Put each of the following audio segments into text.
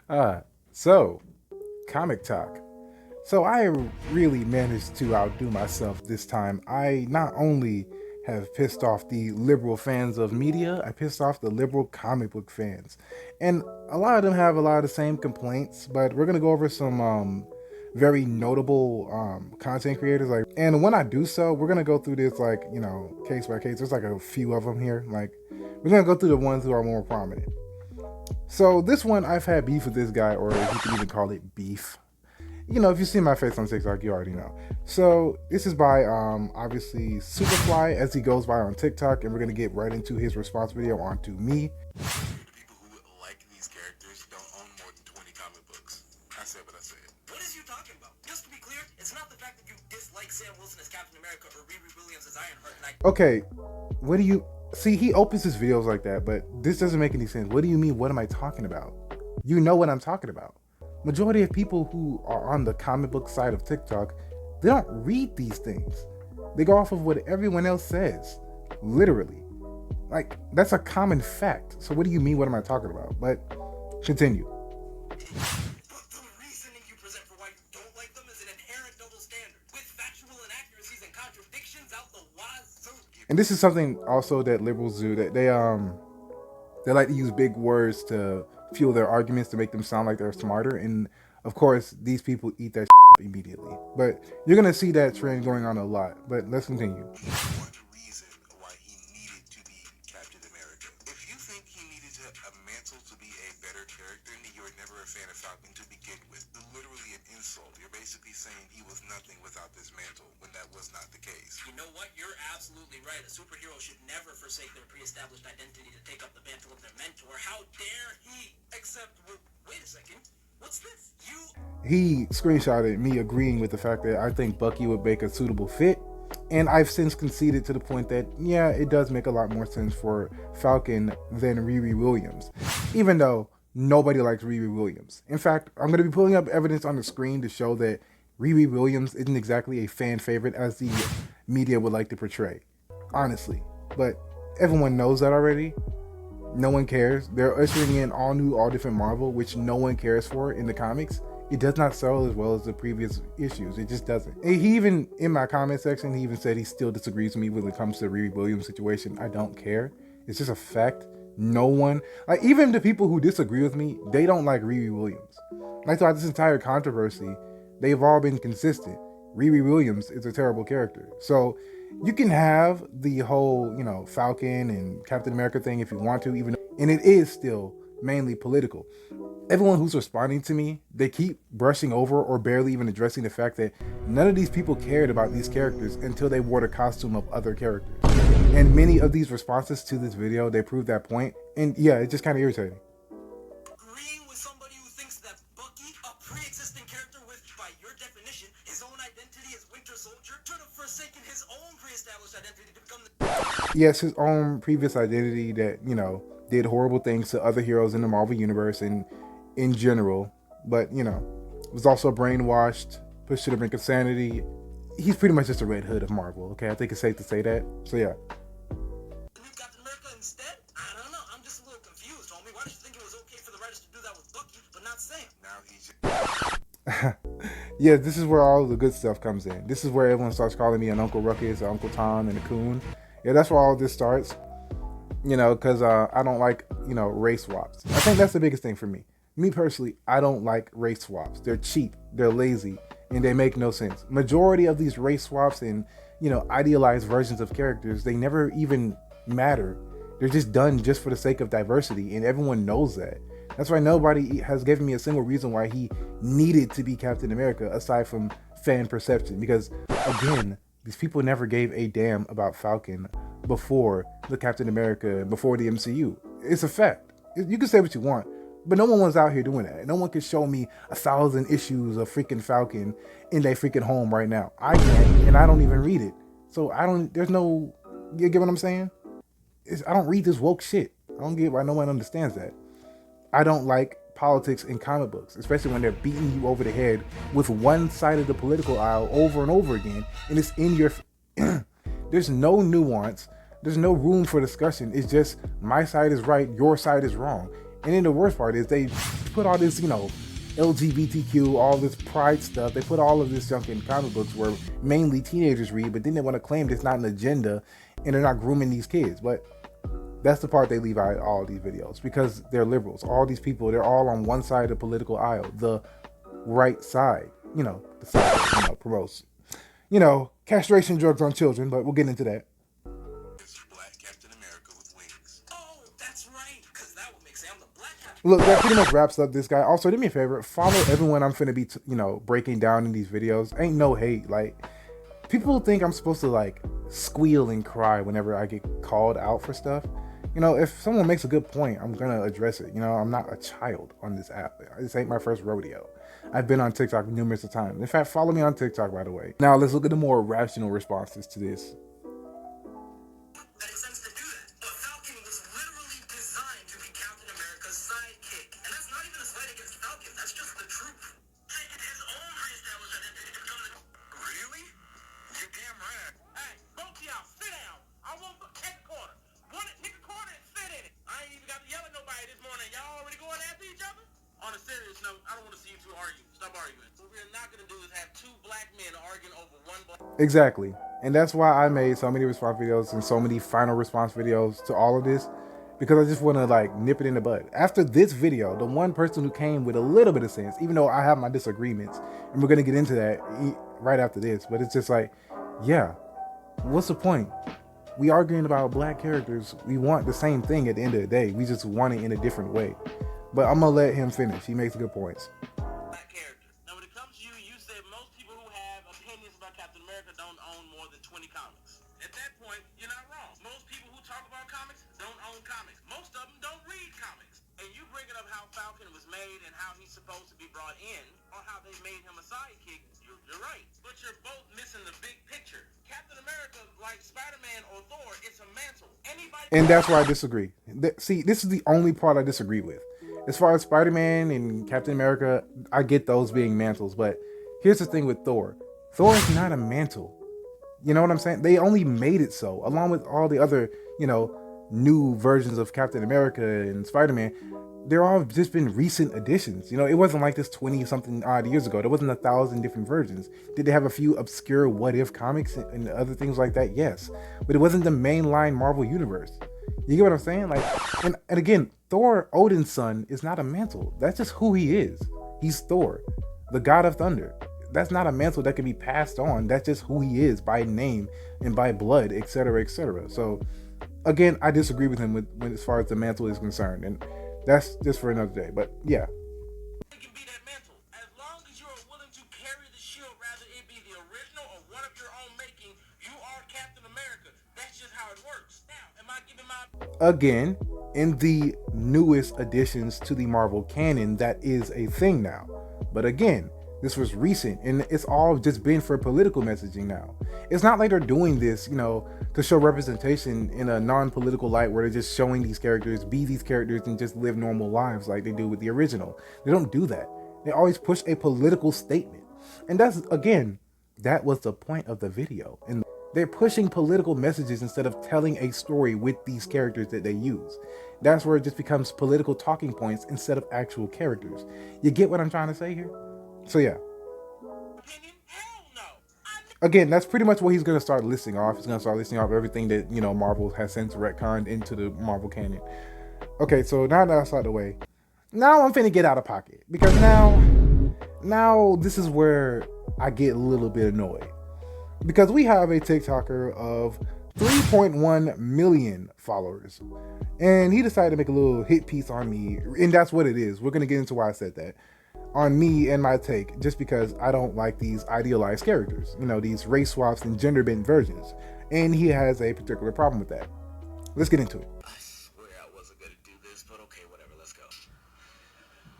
Uh, so, comic talk. So, I really managed to outdo myself this time. I not only have pissed off the liberal fans of media, I pissed off the liberal comic book fans. And a lot of them have a lot of the same complaints, but we're going to go over some very notable content creators. And when I do so, we're going to go through this, case by case. There's like a few of them here. We're going to go through the ones who are more prominent. So this one, I've had beef with this guy, or you could even call it beef. If you see my face on TikTok, you already know. So this is by obviously Superfly, as he goes by on TikTok, and we're gonna get right into his response video onto me. The people who like these characters don't own more than 20 comic books. I said what I said. What is you talking about? Just to be clear, it's not the fact that you dislike Sam Wilson as Captain America or Riri Williams as Ironheart. Okay, what do you see? He opens his videos like that, but this doesn't make any sense. What do you mean? What am I talking about? You know what I'm talking about. Majority of people who are on the comic book side of TikTok, they don't read these things. They go off of what everyone else says. Literally. Like, that's a common fact. So what do you mean, what am I talking about? But continue. But the reasoning you present for why you don't like them is an inherent double standard, with factual inaccuracies and contradictions out the wazoo. And this is something also that liberals do, that they like to use big words to fuel their arguments, to make them sound like they're smarter. And of course, these people eat that immediately. But you're gonna see that trend going on a lot. But let's continue. One reason why he needed to be Captain America. If you think he needed a mantle to be a better character, then you're never a fan of Falcon to begin with. Literally an insult. You're basically saying he was nothing without this mantle, when that was not the case. You know what? You're absolutely right. A superhero should never forsake their pre-established identity to take up the mantle of their mentor. How dare he? Except, wait a second. What's this? He screenshotted me agreeing with the fact that I think Bucky would make a suitable fit. And I've since conceded to the point that, yeah, it does make a lot more sense for Falcon than Riri Williams. Even though nobody likes Riri Williams. In fact, I'm going to be pulling up evidence on the screen to show that Riri Williams isn't exactly a fan favorite as the media would like to portray. Honestly. But everyone knows that already. No one cares. They're ushering in all new, all different Marvel, which no one cares for in the comics. It does not sell as well as the previous issues. It just doesn't. And he even, in my comment section, he even said he still disagrees with me when it comes to the Riri Williams situation. I don't care. It's just a fact. No one, like even the people who disagree with me, they don't like Riri Williams. Like throughout this entire controversy, they've all been consistent. Riri Williams is a terrible character. So you can have the whole, Falcon and Captain America thing if you want to, and it is still mainly political. Everyone who's responding to me, they keep brushing over or barely even addressing the fact that none of these people cared about these characters until they wore the costume of other characters. And many of these responses to this video, they prove that point. And yeah, it's just kind of irritating. Agreeing with somebody who thinks that Bucky, a pre-existing character with, by your definition, his own identity as Winter Soldier, should have forsaken his own pre-established identity to become the... Yes, his own previous identity that, did horrible things to other heroes in the Marvel Universe and in general. But, was also brainwashed, pushed to the brink of sanity. He's pretty much just a Red Hood of Marvel, okay? I think it's safe to say that. So, yeah. New Captain America instead? I don't know. I'm just a little confused, homie. Why did you think it was okay for the writers to do that with Bucky, but not Sam? Now he's... Yeah, this is where all the good stuff comes in. This is where everyone starts calling me an Uncle Ruckus, an Uncle Tom, and a Coon. Yeah, that's where all this starts. Because I don't like, race swaps. I think that's the biggest thing for me. Me personally, I don't like race swaps. They're cheap, they're lazy, and they make no sense. Majority of these race swaps and, idealized versions of characters, they never even matter. They're just done just for the sake of diversity, and everyone knows that. That's why nobody has given me a single reason why he needed to be Captain America, aside from fan perception. Because, again, these people never gave a damn about Falcon before the Captain America, before the MCU. It's a fact. You can say what you want, but no one was out here doing that. No one can show me 1,000 issues of freaking Falcon in their freaking home right now. I can't, and I don't even read it. So you get what I'm saying? I don't read this woke shit. I don't get why no one understands that. I don't like politics in comic books, especially when they're beating you over the head with one side of the political aisle over and over again, and it's in your... There's no nuance. There's no room for discussion. It's just my side is right, your side is wrong. And then the worst part is they put all this, LGBTQ, all this pride stuff. They put all of this junk in comic books where mainly teenagers read, but then they want to claim it's not an agenda and they're not grooming these kids. But that's the part they leave out of all these videos because they're liberals. All these people, they're all on one side of the political aisle, the right side, the side that promotes, castration drugs on children, but we'll get into that. Black Captain America with wings. Oh, that's right, because that would make Sam the Black Captain. Look, that pretty much wraps up this guy. Also, do me a favor, follow everyone I'm finna be, breaking down in these videos. Ain't no hate. Like, people think I'm supposed to, like, squeal and cry whenever I get called out for stuff. If someone makes a good point, I'm gonna address it. I'm not a child on this app. This ain't my first rodeo. I've been on TikTok numerous of times. In fact, follow me on TikTok, by the way. Now, let's look at the more rational responses to this. That makes sense to do that. But Falcon was literally designed to be Captain America's sidekick. And that's not even a slight against Falcon. That's just the truth. Taking his own reestablished identity to become the... Really? You're damn right. Hey, both of y'all, sit down. I want the pick a corner. Pick a corner and sit in it. I ain't even got to yell at nobody this morning. Y'all already going after each other? On a serious note, I don't want to see you two argue. Stop arguing. What we're not going to do is have two black men arguing over one black... Exactly. And that's why I made so many response videos and so many final response videos to all of this, because I just want to nip it in the bud. After this video, the one person who came with a little bit of sense, even though I have my disagreements, and we're going to get into that right after this, but it's just yeah, what's the point? We arguing about black characters. We want the same thing at the end of the day. We just want it in a different way. But I'm going to let him finish. He makes good points. Black character. Now, when it comes to you, you said most people who have opinions about Captain America don't own more than 20 comics. At that point, you're not wrong. Most people who talk about comics don't own comics. Most of them don't read comics. And you bringing up how Falcon was made and how he's supposed to be brought in, or how they made him a sidekick, you're right. But you're both missing the big picture. Captain America, like Spider-Man or Thor, it's a mantle. And that's where I disagree. See, this is the only part I disagree with. As far as Spider-Man and Captain America, I get those being mantles. But here's the thing with Thor. Thor is not a mantle. You know what I'm saying? They only made it so, along with all the other, new versions of Captain America and Spider-Man. They're all just been recent additions. It wasn't like this 20-something odd years ago. There wasn't 1,000 different versions. Did they have a few obscure what-if comics and other things like that? Yes. But it wasn't the mainline Marvel universe. You get what I'm saying? And again, Thor, Odin's son, is not a mantle. That's just who he is. He's Thor, the god of thunder. That's not a mantle that can be passed on. That's just who he is by name and by blood, etc., etc. So, again, I disagree with him when as far as the mantle is concerned. And that's just for another day. But, yeah. You can be that mantle. As long as you are willing to carry the shield, rather it be the original or one of your own making, you are Captain America. That's just how it works. Now, am I giving my... Again, in the newest additions to the Marvel canon, that is a thing now. But again, this was recent, and it's all just been for political messaging now. It's not like they're doing this, to show representation in a non-political light where they're just showing these characters, be these characters, and just live normal lives like they do with the original. They don't do that. They always push a political statement. And that's, again, that was the point of the video. And they're pushing political messages instead of telling a story with these characters that they use. That's where it just becomes political talking points instead of actual characters. You get what I'm trying to say here? So yeah. Opinion? Hell no. Again, that's pretty much what he's going to start listing off. He's going to start listing off everything that, Marvel has since retconned into the Marvel canon. Okay, so now that's out of the way. Now I'm finna get out of pocket. Because now this is where I get a little bit annoyed. Because we have a TikToker of 3.1 million followers. And he decided to make a little hit piece on me. And that's what it is. We're going to get into why I said that. On me and my take. Just because I don't like these idealized characters. These race swaps and gender bent versions. And he has a particular problem with that. Let's get into it. I swear I wasn't going to do this, but okay, whatever, let's go.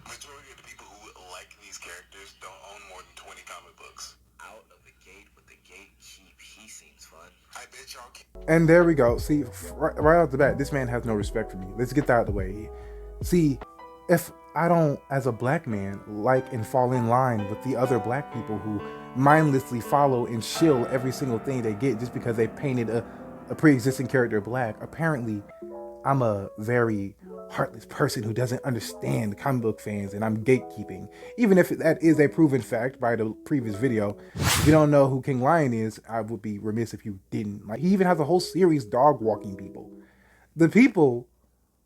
Majority of the people who like these characters don't own more than 20 comic books. Out of the gate with the gatekeep, he seems fun. I bet y'all can. And there we go. See, right off the bat, this man has no respect for me. Let's get that out of the way. See, if I don't, as a black man, like and fall in line with the other black people who mindlessly follow and shill every single thing they get just because they painted a pre-existing character black, apparently I'm a very heartless person who doesn't understand comic book fans and I'm gatekeeping. Even if that is a proven fact by the previous video, if you don't know who King Lion is, I would be remiss if you didn't. Like, he even has a whole series dog walking people. The people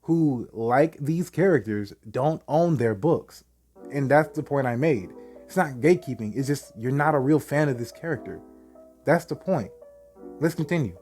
who like these characters don't own their books. And that's the point I made. It's not gatekeeping, it's just you're not a real fan of this character. That's the point. Let's continue.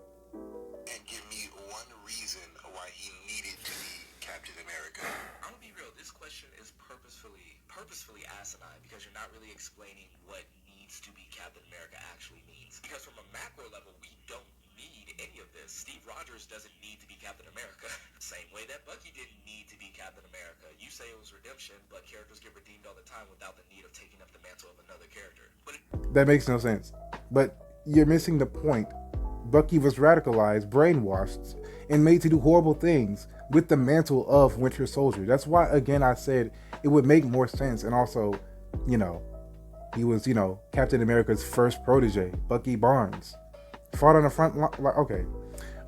And give me one reason why he needed to be Captain America. I'm gonna be real, this question is purposefully asinine because you're not really explaining what needs to be Captain America actually means. Because from a macro level, we don't need any of this. Steve Rogers doesn't need to be Captain America. Same way that Bucky didn't need to be Captain America. You say it was redemption, but characters get redeemed all the time without the need of taking up the mantle of another character. That makes no sense. But you're missing the point. Bucky was radicalized, brainwashed, and made to do horrible things with the mantle of Winter Soldier. That's why, again, I said it would make more sense. And also, he was, Captain America's first protege, Bucky Barnes. Fought on the front line. Okay.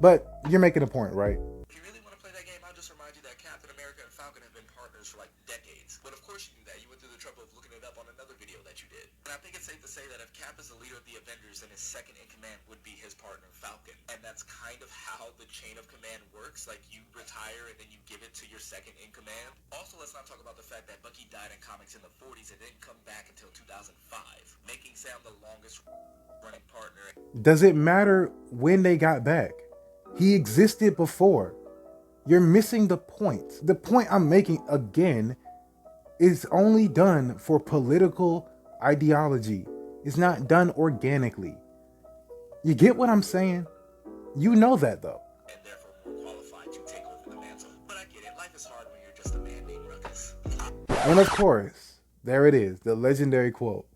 But you're making a point, right? If you really want to play that game, I'll just remind you that Captain America and Falcon have been partners for like decades. But of course you knew that. You went through the trouble of looking it up on another video that you did. And I think it's safe to say that if Cap is the leader of the Avengers, then his second in command would be his partner, Falcon. And that's kind of how the chain of command works. Like, you retire and then you give it to your second in command. Also, let's not talk about the fact that Bucky died in comics in the 40s and didn't come back until 2005, making Sam the longest running partner. Does it matter when they got back? He existed before. You're missing the point. The point I'm making, again, is only done for political ideology. It's not done organically. You get what I'm saying? You know that, though. And therefore more qualified to take over the mantle. But I get it. Life is hard when you're just a man named Ruckus. And of course, there it is, the legendary quote.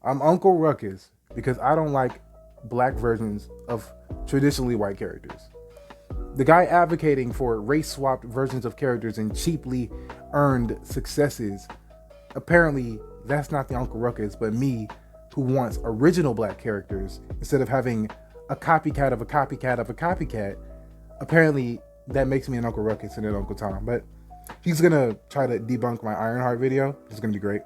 I'm Uncle Ruckus because I don't like black versions of traditionally white characters. The guy advocating for race-swapped versions of characters and cheaply earned successes, apparently that's not the Uncle Ruckus, but me, who wants original black characters instead of having a copycat of a copycat of a copycat. Apparently that makes me an Uncle Ruckus and an Uncle Tom. But he's gonna try to debunk my Ironheart video. It's gonna be great.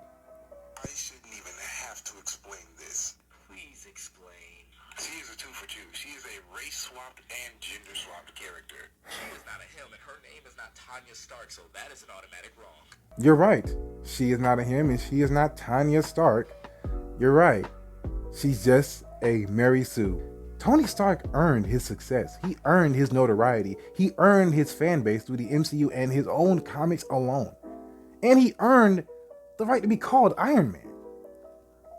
I shouldn't even have to explain this. Please explain. She is a 2 for 2. She is a race-swapped and gender-swapped character. She is not a him, and her name is not Tanya Stark, so that is an automatic wrong. You're right. She is not a him and she is not Tanya Stark. You're right. She's just a Mary Sue. Tony Stark earned his success. He earned his notoriety. He earned his fan base through the MCU and his own comics alone. And he earned the right to be called Iron Man.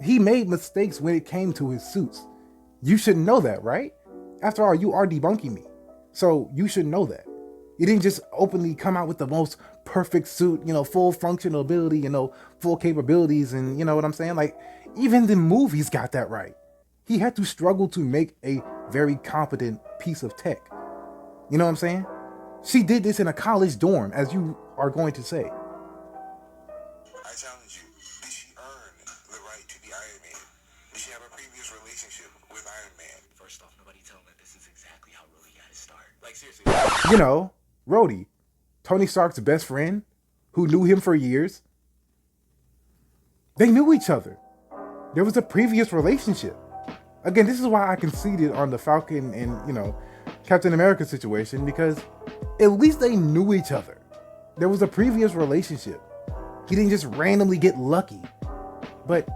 He made mistakes when it came to his suits. You should know that, right? After all, you are debunking me. So you should know that. You didn't just openly come out with the most perfect suit, full functional ability, full capabilities, and you know what I'm saying? Like, even the movies got that right. He had to struggle to make a very competent piece of tech. You know what I'm saying? She did this in a college dorm, as you are going to say. I challenge you. Did she earn the right to be Iron Man? Did she have a previous relationship with Iron Man? First off, nobody tell me this is exactly how Rhodey got his start. Like, seriously. Rhodey, Tony Stark's best friend, who knew him for years. They knew each other. There was a previous relationship. Again, this is why I conceded on the Falcon and, Captain America situation, because at least they knew each other. There was a previous relationship. He didn't just randomly get lucky. But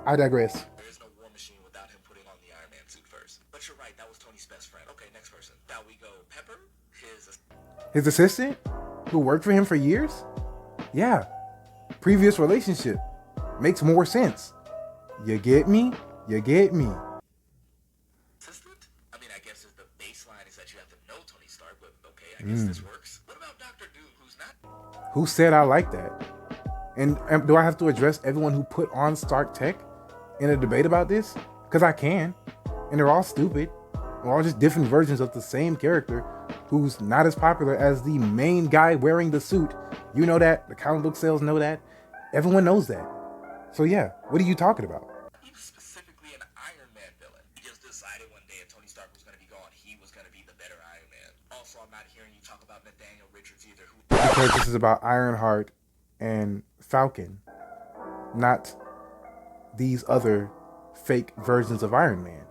I digress. There is no war machine without him putting on the Iron Man suit first. But you're right, that was Tony's best friend. Okay, next person. Now we go Pepper, His assistant, who worked for him for years? Yeah. Previous relationship. Makes more sense. You get me? You get me. assistant? I mean, I guess the baseline is that you have to know Tony Stark, but okay, I guess this works. What about Dr. Doom, who's not? Who said I like that? And do I have to address everyone who put on Stark Tech in a debate about this? Because I can. And they're all stupid. They're all just different versions of the same character who's not as popular as the main guy wearing the suit. You know that. The comic book sales know that. Everyone knows that. So yeah, what are you talking about? He was specifically an Iron Man villain. He just decided one day if Tony Stark was going to be gone, he was going to be the better Iron Man. Also, I'm not hearing you talk about Nathaniel Richards either. because this is about Ironheart and Falcon, not these other fake versions of Iron Man.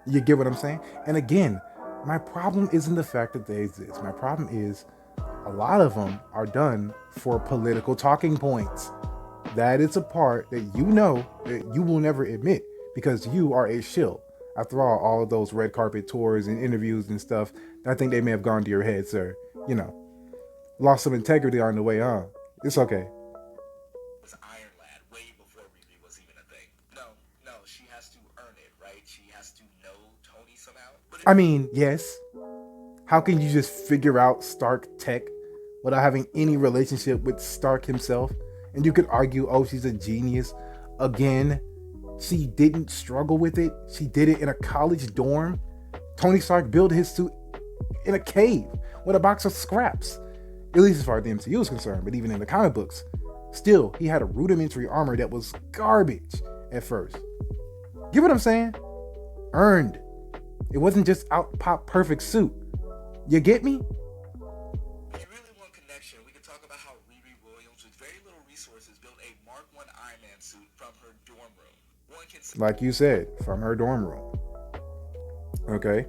You get what I'm saying? And again, my problem isn't the fact that they exist. My problem is a lot of them are done for political talking points. That is a part that you know that you will never admit because you are a shill. After all of those red carpet tours and interviews and stuff, I think they may have gone to your head, sir. You know, lost some integrity on the way, huh? It's okay. Was Iron Lad way before Riri was even a thing. No, she has to earn it, right? She has to know Tony somehow. I mean, yes. How can you just figure out Stark tech without having any relationship with Stark himself? And you could argue, oh, she's a genius. Again, she didn't struggle with it. She did it in a college dorm. Tony Stark built his suit in a cave with a box of scraps. At least as far as the MCU is concerned, but even in the comic books, still, he had a rudimentary armor that was garbage at first. Get what I'm saying? Earned. It wasn't just out pop perfect suit. You get me? If you really want connection, we can talk about how Riri Williams, with very little resources, built a Mark I Iron Man suit from her dorm room. One can say Like you said, from her dorm room. Okay.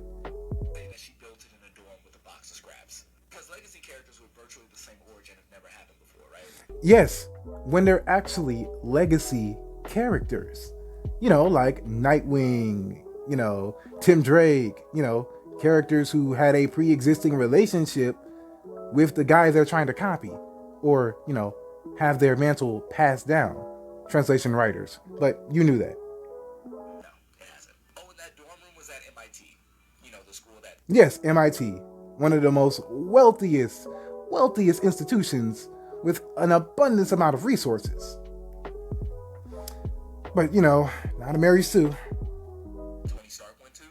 that she built it in a dorm with a box of scraps. Because legacy characters with virtually the same origin have never happened before, right? Yes, when they're actually legacy characters. You know, like Nightwing, you know, Tim Drake, you know, characters who had a pre-existing relationship with the guys they're trying to copy or, you know, have their mantle passed down. Translation writers. But you knew that. No, it hasn't. Oh, and that dorm room was at MIT. You know, the school that... Yes, MIT, one of the most wealthiest institutions with an abundance amount of resources. But, you know, not a Mary Sue. Tony Stark went to?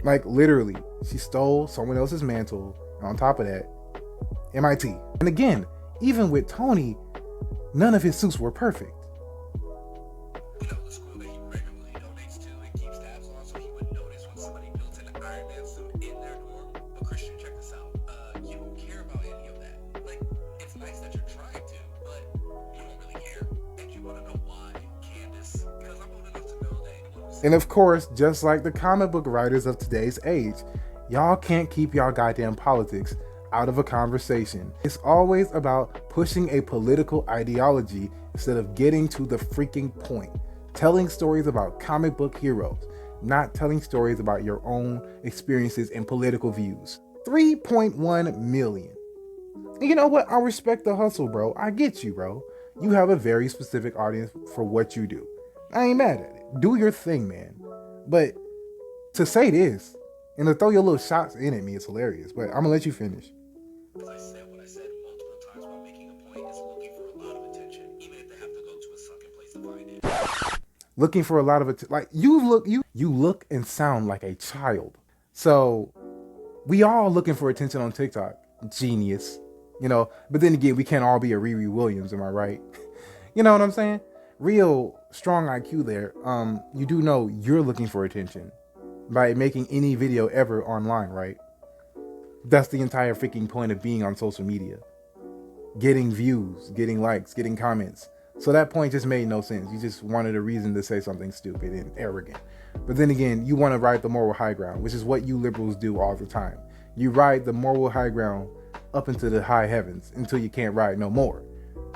Like, literally, she stole someone else's mantle. And on top of that, MIT. And again, even with Tony, none of his suits were perfect. You know, the school that he regularly donates to and keeps tabs on, so he would notice when somebody built an Iron Man suit in their dorm. But Christian, check this out. You don't care about any of that. Like, it's nice that you're trying to, but you don't really care. And you want to know why, Candace? Because I'm old enough to know that anyone who's... And of course, just like the comic book writers of today's age, y'all can't keep y'all goddamn politics out of a conversation. It's always about pushing a political ideology instead of getting to the freaking point. Telling stories about comic book heroes, not telling stories about your own experiences and political views. 3.1 million. And you know what? I respect the hustle, bro. I get you, bro. You have a very specific audience for what you do. I ain't mad at it. Do your thing, man. But to say this and to throw your little shots in at me is hilarious. But I'm gonna let you finish. As I said what I said multiple times while making a point, is looking for a lot of attention, even if they have to go to a sunken place to find it. Looking for a lot of it. Like you look and sound like a child. So we all looking for attention on TikTok. Genius. You know, but then again, we can't all be a Riri Williams, am I right? You know what I'm saying? Real strong IQ there. You do know you're looking for attention by making any video ever online, right? That's the entire freaking point of being on social media. Getting views, getting likes, getting comments. So that point just made no sense. You just wanted a reason to say something stupid and arrogant. But then again, you want to ride the moral high ground, which is what you liberals do all the time. You ride the moral high ground up into the high heavens until you can't ride no more.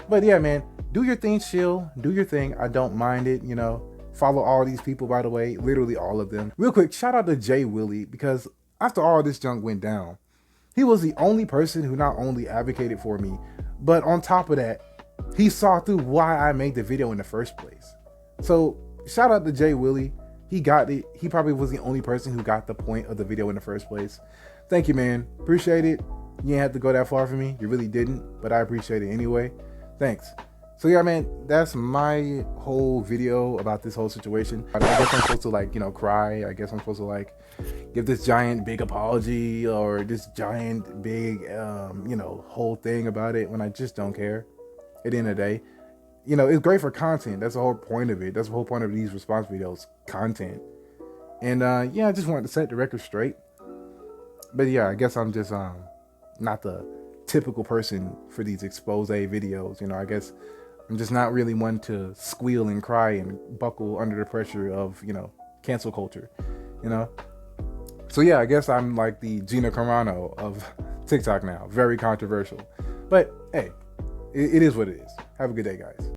But yeah, man, do your thing, chill. Do your thing. I don't mind it, you know. Follow all these people, by the way. Literally all of them. Real quick, shout out to Jay Willie, because after all this junk went down, he was the only person who not only advocated for me, but on top of that, he saw through why I made the video in the first place. So shout out to Jay Willie. He got it. He probably was the only person who got the point of the video in the first place. Thank you, man. Appreciate it. You didn't have to go that far for me. You really didn't, but I appreciate it anyway. Thanks. So yeah, man, that's my whole video about this whole situation. I guess I'm supposed to, like, you know, cry. I guess I'm supposed to, like, give this giant big apology or this giant big, you know, whole thing about it when I just don't care at the end of the day. You know, it's great for content. That's the whole point of it. That's the whole point of these response videos, content. And yeah, I just wanted to set the record straight. But yeah, I guess I'm just not the typical person for these expose videos. You know, I guess I'm just not really one to squeal and cry and buckle under the pressure of, you know, cancel culture, you know? So yeah, I guess I'm like the Gina Carano of TikTok now. Very controversial. But hey, it is what it is. Have a good day, guys.